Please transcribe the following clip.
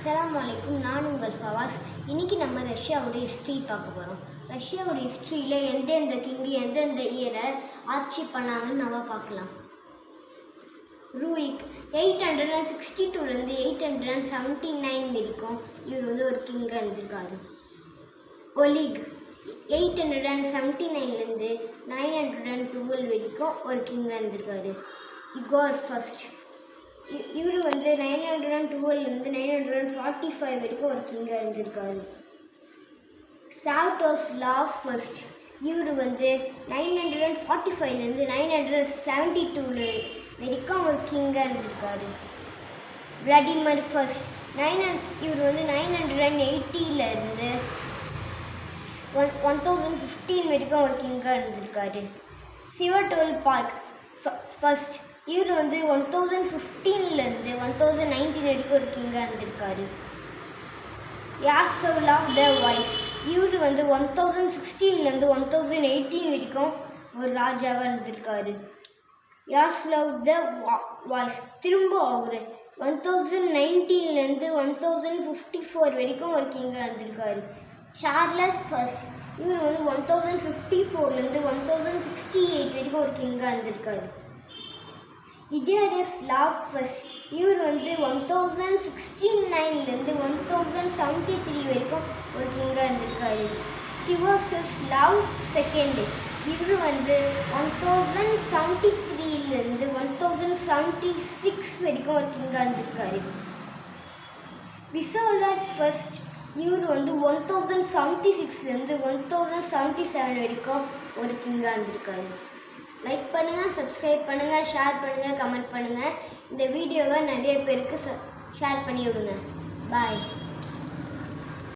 அஸ்ஸலாமு அலைக்கும். நான் உங்கள் ஃபவாஸ். இன்றைக்கி நம்ம ரஷ்யாவுடைய ஹிஸ்ட்ரி பார்க்க போகிறோம். ரஷ்யாவுடைய ஹிஸ்ட்ரியில் எந்தெந்த கிங்கு எந்தெந்த இயரை ஆட்சி பண்ணாங்கன்னு நம்ம பார்க்கலாம். ரூயிக் 862லேருந்து 879 வரைக்கும் இவர் ஒரு கிங்காக இருந்திருக்காரு. ஒலிக் 879லேருந்து 912 வரைக்கும் ஒரு கிங்காக இருந்திருக்காரு. இகோர் ஃபர்ஸ்ட் இவர் 912லேருந்து 945 வரைக்கும் ஒரு கிங்காக இருந்திருக்காரு. சாவ்டோஸ்லாவ் ஃபர்ஸ்ட் இவர் 945லேருந்து 972 வரைக்கும் ஒரு கிங்காக இருந்திருக்காரு. விளாடிமிர் ஃபர்ஸ்ட் இவர் 980லேருந்து 1015 வரைக்கும் ஒரு கிங்காக இருந்திருக்காரு. சிவடோல் பார்க் ஃபர்ஸ்ட் இவர் 1015லேருந்து 1019 வரைக்கும் ஒரு கிங்காக இருந்திருக்காரு. யார்சவ்லாவ் த வைஸ் இவர் 1016லேருந்து 1018 வரைக்கும் ஒரு ராஜாவாக இருந்திருக்காரு. யார்ஸ்லாவ் த வாய்ஸ் திரும்ப அவர் 1019லேருந்து 1054 வரைக்கும் ஒரு கிங்காக இருந்திருக்காரு. சார்லஸ் ஃபர்ஸ்ட் இவர் 1054லேருந்து 1068 வரைக்கும் ஒரு கிங்காக இருந்திருக்காரு. இடியாடஸ்லாவ் ஃபர்ஸ்ட் இவர் 1069லேருந்து 1073 வரைக்கும் ஒரு கிங்காக இருந்திருக்காரு. ஸ்வியாடோஸ்லாவ் செகண்ட் இவர் 1073லேருந்து 1076 வரைக்கும் ஒரு கிங்காக இருந்திருக்காரு. விசாலாட் ஃபர்ஸ்ட் இவர் 1076லேருந்து 1077 வரைக்கும் ஒரு கிங்காக இருந்திருக்காரு. லைக் பண்ணுங்கள், சப்ஸ்கிரைப் பண்ணுங்கள், ஷேர் பண்ணுங்கள், கமெண்ட் பண்ணுங்கள். இந்த வீடியோவை நிறைய பேருக்கு ஷேர் பண்ணி விடுங்க. பாய்.